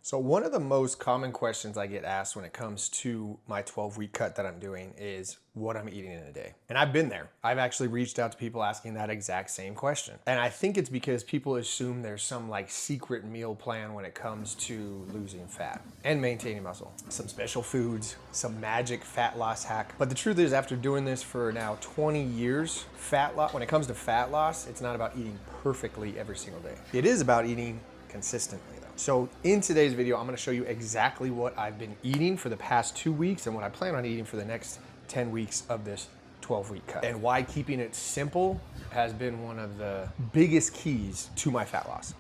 So one of the most common questions I get asked when it comes to my 12-week cut that I'm doing is what I'm eating in a day. And I've been there. I've actually reached out to people asking that exact same question. And I think it's because people assume there's some like secret meal plan when it comes to losing fat and maintaining muscle. Some special foods, some magic fat loss hack. But the truth is, after doing this for now 20 years, when it comes to fat loss, it's not about eating perfectly every single day. It is about eating consistently. So in today's video, I'm gonna show you exactly what I've been eating for the past 2 weeks and what I plan on eating for the next 10 weeks of this 12-week cut. And why keeping it simple has been one of the biggest keys to my fat loss.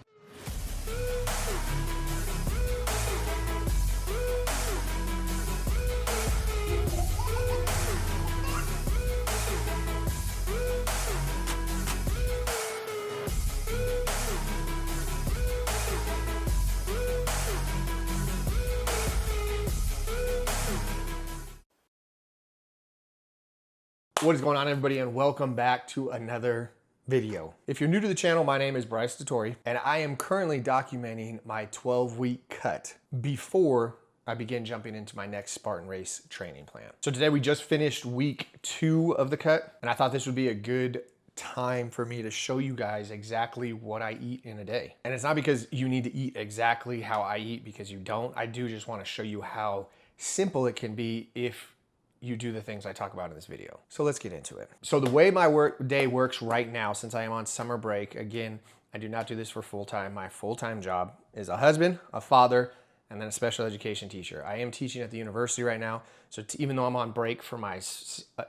What is going on, everybody, and welcome back to another video. If you're new to the channel, my name is Bryce Dettorre, and I am currently documenting my 12-week cut before I begin jumping into my next Spartan race training plan. So today we just finished week 2 of the cut, and I thought this would be a good time for me to show you guys exactly what I eat in a day. And it's not because you need to eat exactly how I eat, because you don't. I do just want to show you how simple it can be if you do the things I talk about in this video. So let's get into it. So the way my day works right now, since I am on summer break, again, I do not do this for full-time. My full-time job is a husband, a father, and then a special education teacher. I am teaching at the university right now. So even though I'm on break for my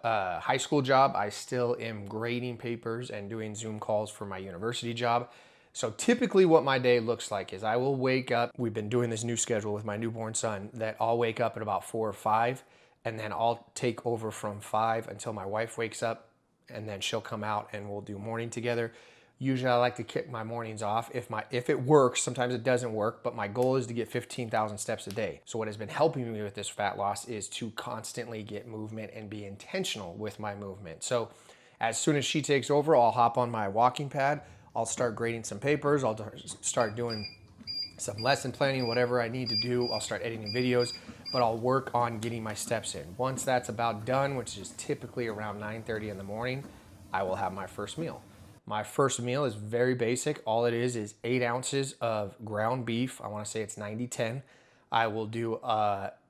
high school job, I still am grading papers and doing Zoom calls for my university job. So typically what my day looks like is I will wake up. We've been doing this new schedule with my newborn son that I'll wake up at about 4 or 5. And then I'll take over from 5 until my wife wakes up, and then she'll come out and we'll do morning together. Usually I like to kick my mornings off if it works. Sometimes it doesn't work, but my goal is to get 15,000 steps a day. So what has been helping me with this fat loss is to constantly get movement and be intentional with my movement. So as soon as she takes over, I'll hop on my walking pad. I'll start grading some papers. I'll start doing some lesson planning, whatever I need to do. I'll start editing videos, but I'll work on getting my steps in. Once that's about done, which is typically around 9:30 in the morning, I will have my first meal. My first meal is very basic. All it is 8 ounces of ground beef. I want to say it's 90-10. I will do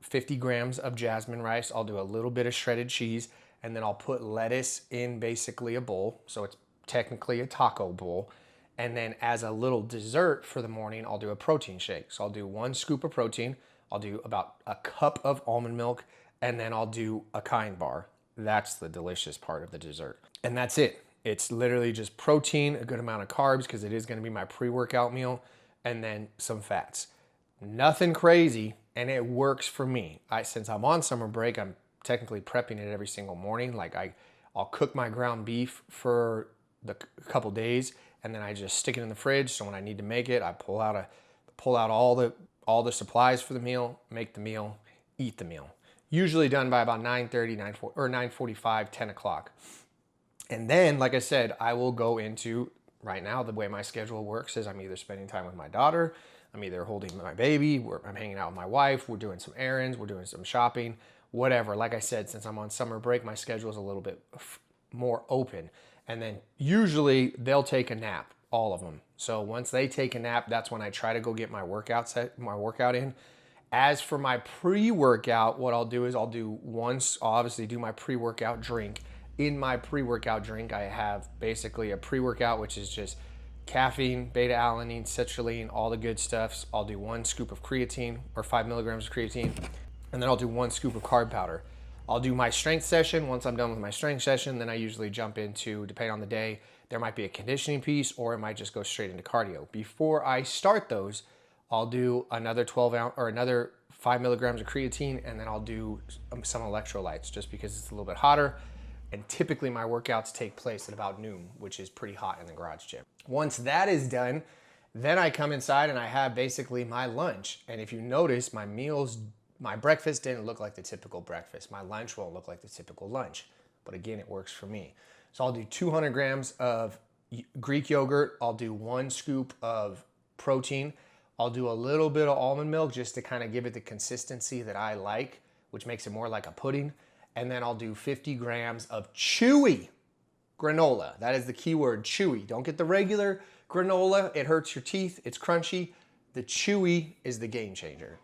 50 grams of jasmine rice. I'll do a little bit of shredded cheese, and then I'll put lettuce in basically a bowl. So it's technically a taco bowl. And then as a little dessert for the morning, I'll do a protein shake. So I'll do 1 scoop of protein. I'll do about a cup of almond milk, and then I'll do a kind bar. That's the delicious part of the dessert. And that's it. It's literally just protein, a good amount of carbs, because it is going to be my pre-workout meal, and then some fats. Nothing crazy, and it works for me. Since I'm on summer break, I'm technically prepping it every single morning. Like I'll cook my ground beef for the couple days, and then I just stick it in the fridge. So when I need to make it, I pull out all the supplies for the meal, make the meal, eat the meal. Usually done by about 9:30, 9:45, 10 o'clock. And then, like I said, I will go into, right now, the way my schedule works is I'm either spending time with my daughter, I'm either holding my baby, I'm hanging out with my wife, we're doing some errands, we're doing some shopping, whatever. Like I said, since I'm on summer break, my schedule is a little bit more open. And then usually they'll take a nap, all of them. So once they take a nap, that's when I try to go get my workout in. As for my pre-workout, what I'll do is I'll obviously do my pre-workout drink. In my pre-workout drink, I have basically a pre-workout, which is just caffeine, beta-alanine, citrulline, all the good stuffs. I'll do 1 scoop of creatine, or 5 milligrams of creatine, and then I'll do 1 scoop of carb powder. I'll do my strength session. Once I'm done with my strength session, then I usually jump into, depending on the day, there might be a conditioning piece, or it might just go straight into cardio. Before I start those, I'll do another 5 milligrams of creatine, and then I'll do some electrolytes just because it's a little bit hotter. And typically my workouts take place at about noon, which is pretty hot in the garage gym. Once that is done, then I come inside and I have basically my lunch. And if you notice, my breakfast didn't look like the typical breakfast. My lunch won't look like the typical lunch. But again, it works for me. So I'll do 200 grams of Greek yogurt. I'll do 1 scoop of protein. I'll do a little bit of almond milk just to kind of give it the consistency that I like, which makes it more like a pudding. And then I'll do 50 grams of chewy granola. That is the key word, chewy. Don't get the regular granola. It hurts your teeth. It's crunchy. The chewy is the game changer.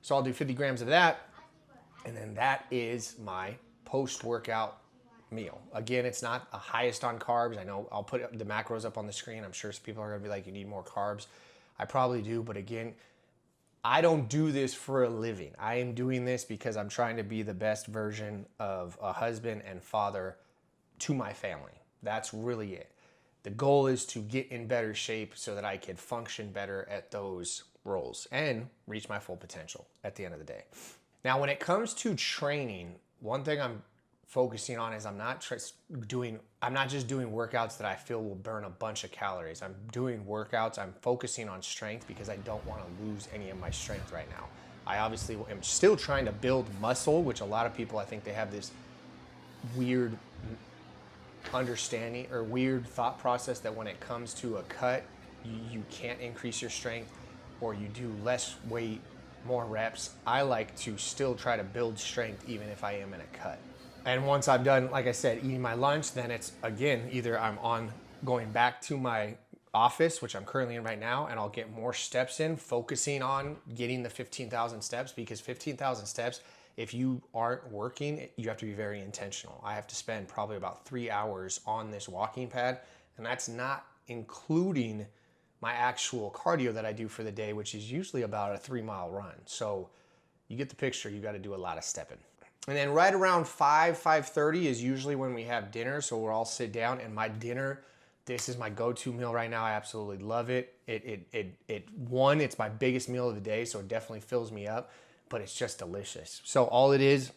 So I'll do 50 grams of that. And then that is my post-workout meal. Again, it's not the highest on carbs. I know I'll put the macros up on the screen. I'm sure some people are gonna be like, you need more carbs. I probably do, but again, I don't do this for a living. I am doing this because I'm trying to be the best version of a husband and father to my family. That's really it. The goal is to get in better shape so that I can function better at those roles and reach my full potential at the end of the day. Now, when it comes to training, one thing I'm focusing on is I'm not just doing workouts that I feel will burn a bunch of calories. I'm doing workouts, I'm focusing on strength because I don't want to lose any of my strength right now. I obviously am still trying to build muscle, which a lot of people, I think they have this weird understanding or weird thought process that when it comes to a cut, you can't increase your strength or you do less weight, more reps. I like to still try to build strength even if I am in a cut. And once I'm done, like I said, eating my lunch, then it's, again, either I'm going back to my office, which I'm currently in right now, and I'll get more steps in, focusing on getting the 15,000 steps, because 15,000 steps, if you aren't working, you have to be very intentional. I have to spend probably about 3 hours on this walking pad, and that's not including my actual cardio that I do for the day, which is usually about a 3-mile run. So you get the picture, you got to do a lot of stepping. And then right around 5:30 is usually when we have dinner. So we'll all sit down, and my dinner, this is my go-to meal right now. I absolutely love it. It's my biggest meal of the day, so it definitely fills me up, but it's just delicious. So all it is,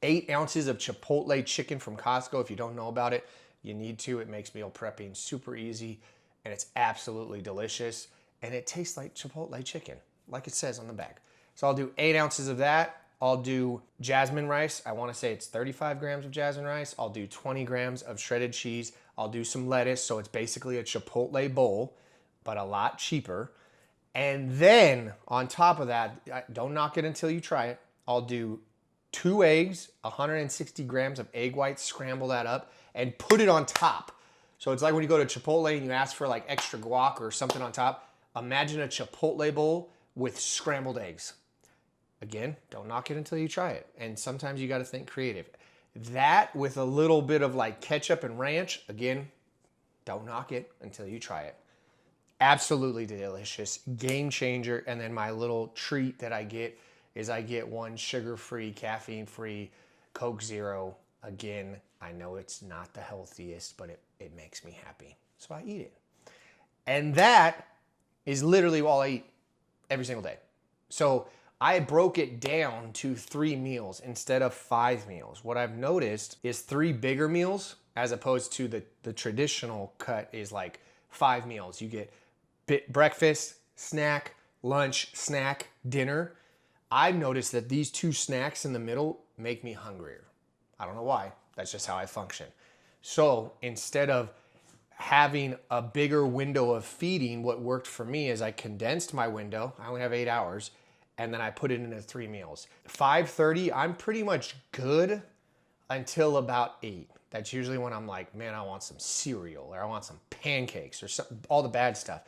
8 ounces of Chipotle chicken from Costco. If you don't know about it, you need to. It makes meal prepping super easy, and it's absolutely delicious. And it tastes like Chipotle chicken, like it says on the back. So I'll do 8 ounces of that. I'll do jasmine rice. I want to say it's 35 grams of jasmine rice. I'll do 20 grams of shredded cheese. I'll do some lettuce, so it's basically a Chipotle bowl, but a lot cheaper. And then on top of that, don't knock it until you try it, I'll do 2 eggs, 160 grams of egg whites, scramble that up, and put it on top. So it's like when you go to Chipotle and you ask for like extra guac or something on top. Imagine a Chipotle bowl with scrambled eggs. Again, don't knock it until you try it. And sometimes you got to think creative. That with a little bit of like ketchup and ranch, again, don't knock it until you try it. Absolutely delicious, game changer. And then my little treat that I get is I get 1 sugar-free, caffeine-free Coke Zero. Again, I know it's not the healthiest, but it makes me happy. So I eat it. And that is literally all I eat every single day. So I broke it down to 3 meals instead of 5 meals. What I've noticed is 3 bigger meals as opposed to the traditional cut is like 5 meals. You get breakfast, snack, lunch, snack, dinner. I've noticed that these 2 snacks in the middle make me hungrier. I don't know why. That's just how I function. So instead of having a bigger window of feeding, what worked for me is I condensed my window. I only have 8 hours. And then I put it into 3 meals. 5:30, I'm pretty much good until about 8. That's usually when I'm like, man, I want some cereal or I want some pancakes or something, all the bad stuff.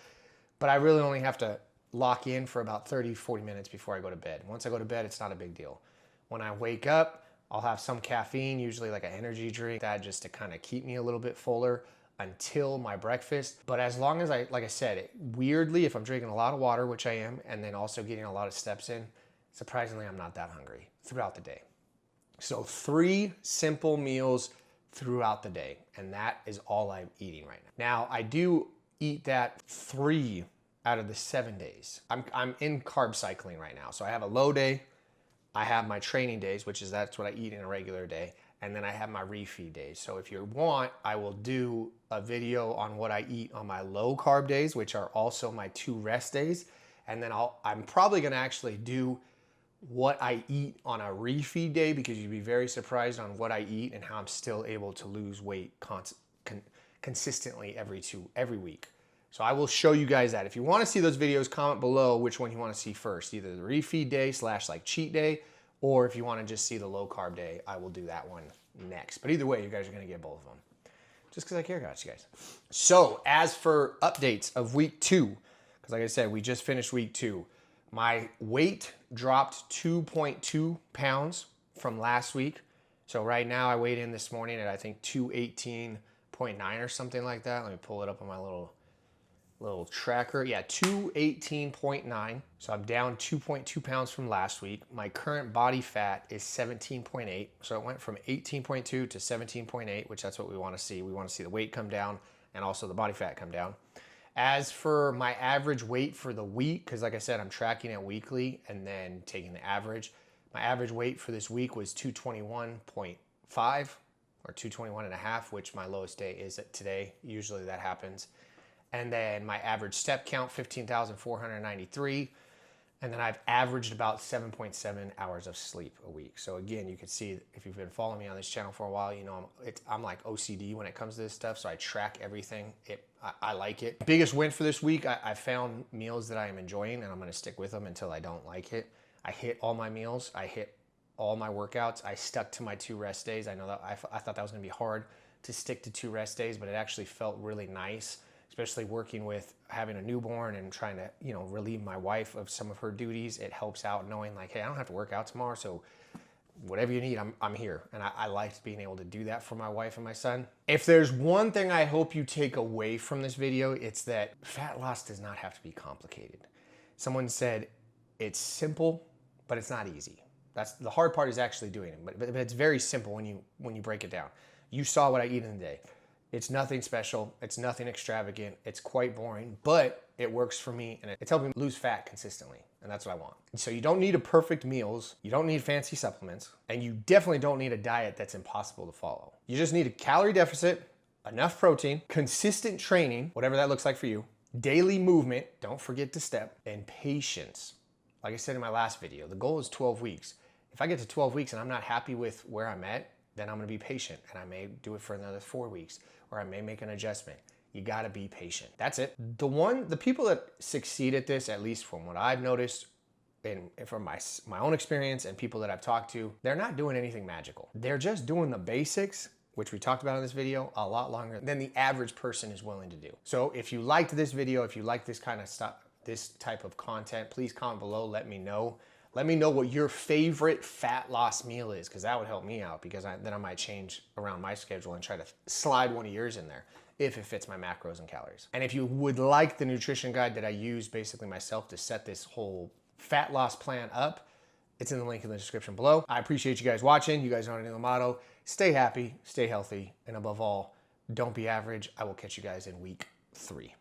But I really only have to lock in for about 30, 40 minutes before I go to bed. Once I go to bed, it's not a big deal. When I wake up, I'll have some caffeine, usually like an energy drink, that just to kind of keep me a little bit fuller until my breakfast. But as long as like I said, weirdly, if I'm drinking a lot of water, which I am, and then also getting a lot of steps in, surprisingly, I'm not that hungry throughout the day. So 3 simple meals throughout the day, and that is all I'm eating right now. Now, I do eat that 3 out of the 7 days. I'm in carb cycling right now. So I have a low day, I have my training days, that's what I eat in a regular day, and then I have my refeed days. So if you want, I will do a video on what I eat on my low carb days, which are also my 2 rest days. And then I'm probably gonna actually do what I eat on a refeed day, because you'd be very surprised on what I eat and how I'm still able to lose weight consistently every week. So I will show you guys that. If you want to see those videos, comment below which one you want to see first, either the refeed day / like cheat day, or if you want to just see the low carb day, I will do that one next. But either way, you guys are going to get both of them, just because I care about you guys. So as for updates of week 2, because like I said, we just finished week 2, my weight dropped 2.2 pounds from last week. So right now I weighed in this morning at I think 218.9 or something like that. Let me pull it up on my little tracker. Yeah, 218.9. So I'm down 2.2 pounds from last week. My current body fat is 17.8. So it went from 18.2 to 17.8, which that's what we want to see. We want to see the weight come down and also the body fat come down. As for my average weight for the week, because like I said, I'm tracking it weekly and then taking the average. My average weight for this week was 221.5 or 221.5, which my lowest day is today. Usually that happens. And then my average step count, 15,493. And then I've averaged about 7.7 hours of sleep a week. So again, you can see if you've been following me on this channel for a while, you know I'm like OCD when it comes to this stuff. So I track everything. I like it. Biggest win for this week, I found meals that I am enjoying, and I'm going to stick with them until I don't like it. I hit all my meals. I hit all my workouts. I stuck to my 2 rest days. I know that I thought that was going to be hard to stick to 2 rest days, but it actually felt really nice, especially working with having a newborn and trying to, you know, relieve my wife of some of her duties. It helps out knowing like, hey, I don't have to work out tomorrow, so whatever you need, I'm here. And I liked being able to do that for my wife and my son. If there's one thing I hope you take away from this video, it's that fat loss does not have to be complicated. Someone said it's simple, but it's not easy. That's the hard part, is actually doing it. But it's very simple when you break it down. You saw what I eat in a day. It's nothing special. It's nothing extravagant. It's quite boring, but it works for me, and it's helping me lose fat consistently, and that's what I want. So you don't need a perfect meals. You don't need fancy supplements, and you definitely don't need a diet that's impossible to follow. You just need a calorie deficit, enough protein, consistent training, whatever that looks like for you, daily movement, don't forget to step, and patience. Like I said in my last video, the goal is 12 weeks. If I get to 12 weeks and I'm not happy with where I'm at, then I'm gonna be patient, and I may do it for another 4 weeks, or I may make an adjustment. You gotta be patient. That's it. The people that succeed at this, at least from what I've noticed and from my own experience and people that I've talked to, they're not doing anything magical. They're just doing the basics, which we talked about in this video, a lot longer than the average person is willing to do. So if you liked this video, if you like this kind of stuff, this type of content, please comment below, let me know. Let me know what your favorite fat loss meal is, because that would help me out, because then I might change around my schedule and try to slide one of yours in there if it fits my macros and calories. And if you would like the nutrition guide that I use basically myself to set this whole fat loss plan up, it's in the link in the description below. I appreciate you guys watching. You guys know the motto: stay happy, stay healthy, and above all, don't be average. I will catch you guys in week 3.